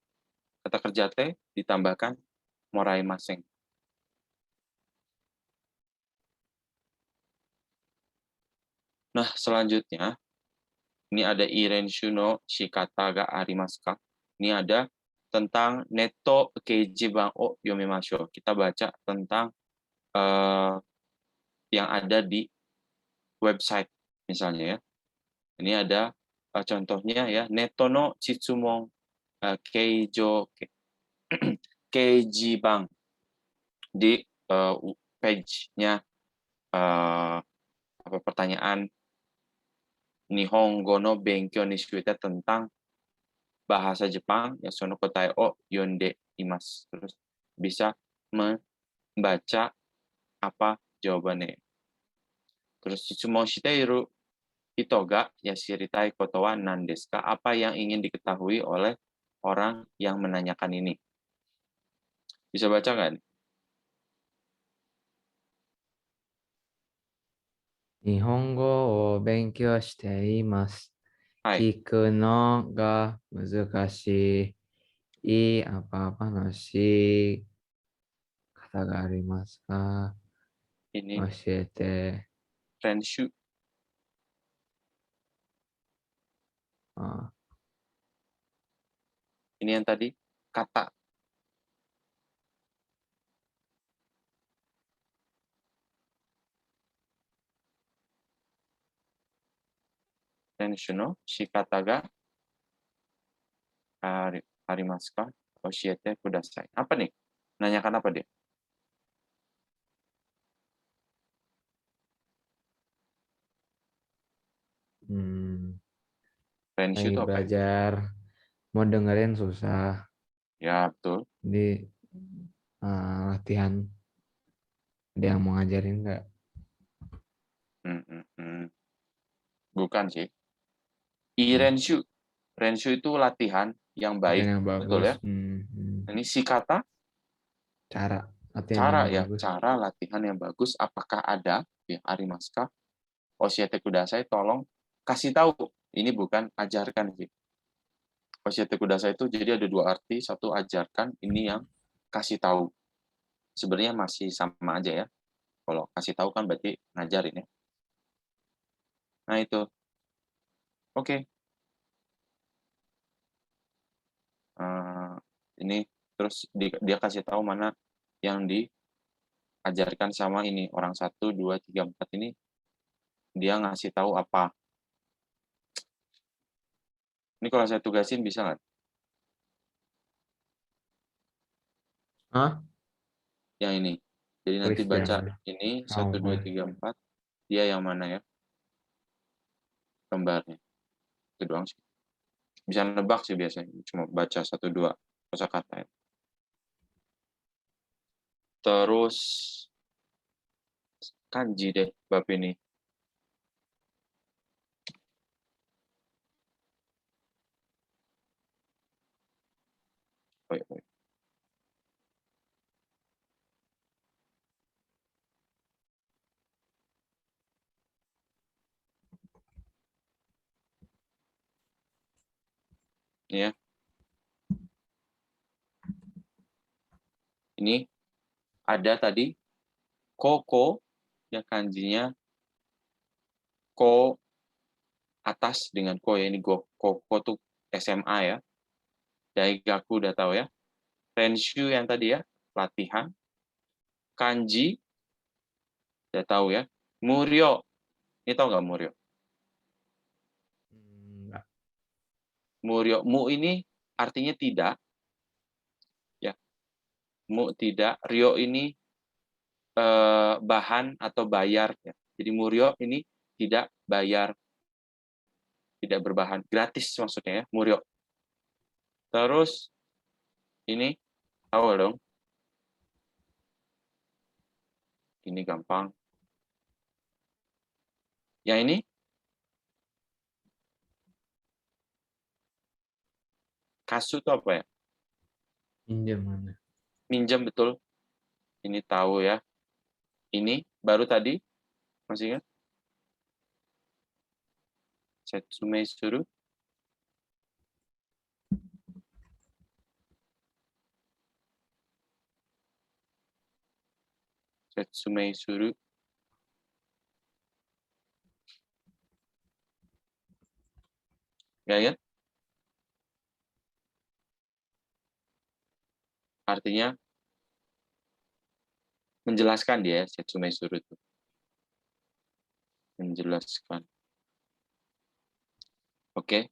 Kata kerja te ditambahkan moraimasen. Nah, selanjutnya, ini ada irenshu no shikata ga arimasu ka? Ini ada tentang netto keijiban o yomimashou. Kita baca tentang yang ada di website misalnya ya. Ini ada contohnya ya, netto no chitsumon keijiban di page-nya pertanyaan Nihongo no benkyou ni shikuite tentang bahasa Jepang ya sono kotae o yonde imasu. Terus bisa membaca apa jawabannya. Terus shitsumon shiteiru hito ga yashiritai koto wa nan desu ka? Apa yang ingin diketahui oleh orang yang menanyakan ini? Bisa baca nggak? 日本語を勉強しています。 Hai. 聞くのが難しい。apa-apaのし方がありますか？ Ini 教えて。 renshu. Ini yang tadi kata. Renshu no shikata ga arimasu ka? Oshiete kudasai. Apa nih? Nanyakan apa dia? Renshu Lagi itu apa? belajar, mau dengerin susah. Ya, betul. Di latihan, ada yang mau ngajarin nggak? Bukan sih. Irenshu. Renshu itu latihan yang baik. Yang bagus. Betul ya? Ini shikata? Cara latihan Cara yang ya, bagus. cara latihan yang bagus. Apakah ada? Ya, arimasu ka? Oshiete kudasai, tolong kasih tahu. Ini bukan ajarkan sih. Oshite kudasai itu jadi ada dua arti. Satu ajarkan, ini yang kasih tahu. Sebenarnya masih sama aja ya. Kalau kasih tahu kan berarti ngajarin ya. Nah itu. Oke. Ini terus dia kasih tahu mana yang diajarkan sama ini. Orang 1, 2, 3, 4 ini dia ngasih tahu apa. Ini kalau saya tugasin bisa nggak? Hah? Yang ini. Jadi nanti Tulis baca yang ini 1, Oh, 2, boleh. 3, 4. Dia yang mana ya? Gambarnya. Itu doang sih. Bisa nebak sih biasanya. Cuma baca 1, 2 kosakata ya. Terus kanji deh bab ini. Oh, iya. Ini ya. Ini ada tadi koko ya kanjinya ko atas dengan ko ya, ini koko tuh SMA ya. Daigaku udah tahu ya. Renshu yang tadi ya, latihan. Kanji udah tahu ya. Muryo. Ini tahu nggak muryo? Enggak. Muryo, mu ini artinya tidak. Ya. Mu tidak, ryo ini bahan atau bayar ya. Jadi muryo ini tidak bayar, tidak berbahan, gratis maksudnya ya, muryo. Terus ini tahu dong. Ini gampang. Yang ini kasu itu apa ya? Pinjam mana? Minjam, betul. Ini tahu ya. Ini baru tadi masih ingat? Setsumei suru. Setsumei suru. Ya, ya? Artinya menjelaskan dia, Setsumei suru itu. Menjelaskan. Oke.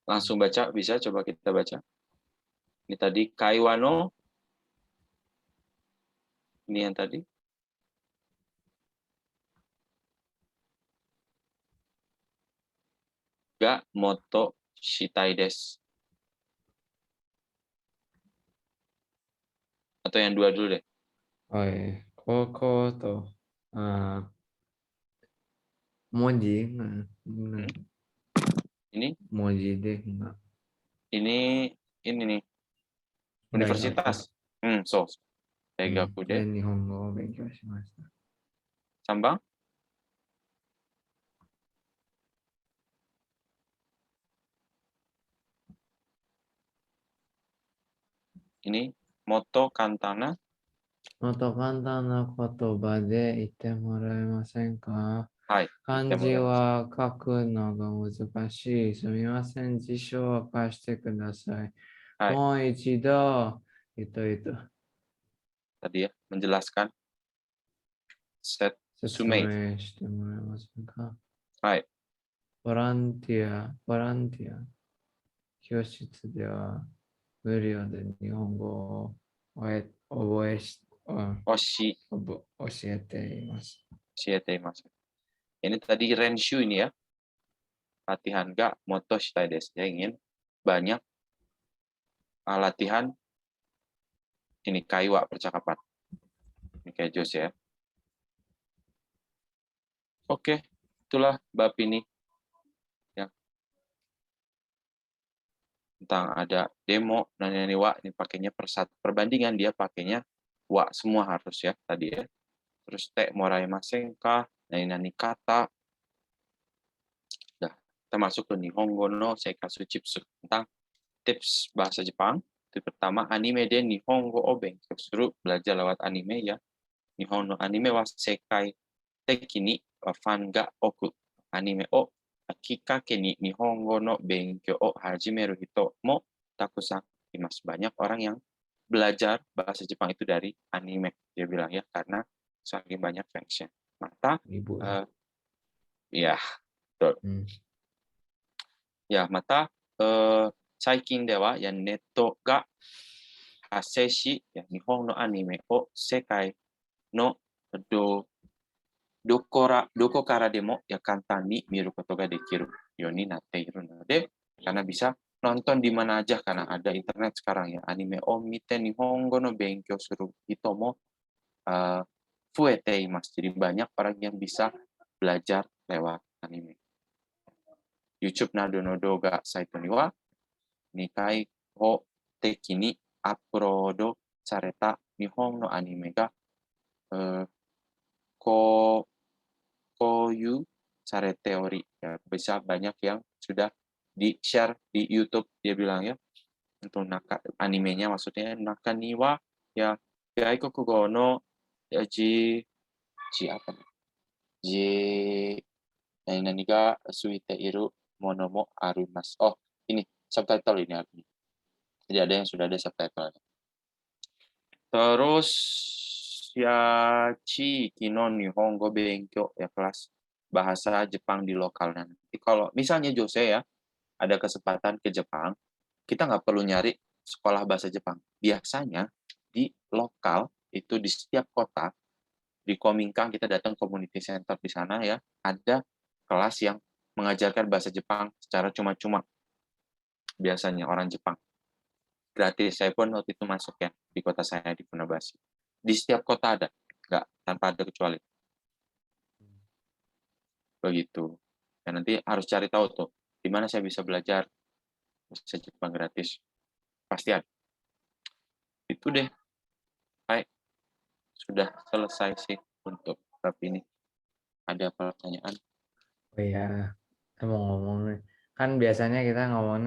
Langsung baca, bisa coba kita baca. Ini tadi kaiwano. Ini yang tadi. Ga moto shitai desu. Atau yang dua dulu deh. Oh iya. Koko tuh. Moji enggak? Ini? Moji deh enggak. Ini nih. Universitas. So. Daigaku de. Nihongo o benkyou shimashita. Sambang? Ini moto kantana. もっと簡単な言葉で言ってもらえませんか？はい。漢字は書くのが難しい。すみません。辞書を貸してください。はい。もう一度、itu. Tadi ya, menjelaskan. 説明してもらえませんか？はい。ボランティア。教室では無料で日本語を教えています。Ini tadi renshu ini ya. Latihan ga moto shitai desu. Ya, ingin banyak latihan ini kaiwa, percakapan. Ini kayak Jos ya. Oke, itulah bab ini. Ya. Tentang ada demo dan ini wa, ini pakainya perbandingan, dia pakainya wa semua harus ya tadi ya. Terus te morai masenka, nani kata. Dah, kita masuk ke Nihongo no Seikatsu Chipsu tentang tips bahasa Jepang. Itu pertama, anime de Nihongo o benkyou suru, belajar lewat anime ya. Nihon no anime wa sekai teki ni fan ga oku. Anime o kikake ni Nihongo no benkyou o hajimeru hito mo takusan imasu. Banyak orang yang belajar bahasa Jepang itu dari anime, dia bilang ya, karena saking banyak fansnya. Mata Ibu. ya, betul. Ya, mata saikin dewa ya netto ga hassei shi ya Nihon no anime o sekai no doko kara demo ya kantan ni miru koto ga dekiru yo ni natte iru node, karena bisa nonton di mana aja karena ada internet sekarang ya. Anime o mite Nihongo no benkyou suru hito mo fuete imasu. Jadi banyak orang yang bisa belajar lewat anime. YouTube nado no doga saito ni wa nikai ho teki ni upload sareta Nihon no anime ga koyu sarete teori ya, bisa banyak yang sudah di share di YouTube, dia bilang ya, untuk animenya maksudnya nakaniwa ya gaikokugo no ya apa nani ga suite iru mono mo arimasu. Oh, ini subtitle ini artinya. Jadi ada yang sudah ada subtitle. Terus ya Chiki no Nihongo benkyou ya, kelas bahasa Jepang di lokal. Nanti kalau misalnya Jose ya ada kesempatan ke Jepang, kita nggak perlu nyari sekolah bahasa Jepang. Biasanya di lokal itu di setiap kota, di Komingkang kita datang community center di sana ya, ada kelas yang mengajarkan bahasa Jepang secara cuma-cuma. Biasanya orang Jepang. Gratis. Saya pun waktu itu masuk ya di kota saya di Funabashi. Di setiap kota ada, nggak tanpa ada kecuali. Begitu. Dan nanti harus cari tahu tuh di mana saya bisa belajar bahasa Jepang gratis. Pasti ada. Itu deh. Baik. Sudah selesai sih untuk bab ini. Ada pertanyaan? Oh iya, saya mau ngomong nih. Kan biasanya kita ngomongnya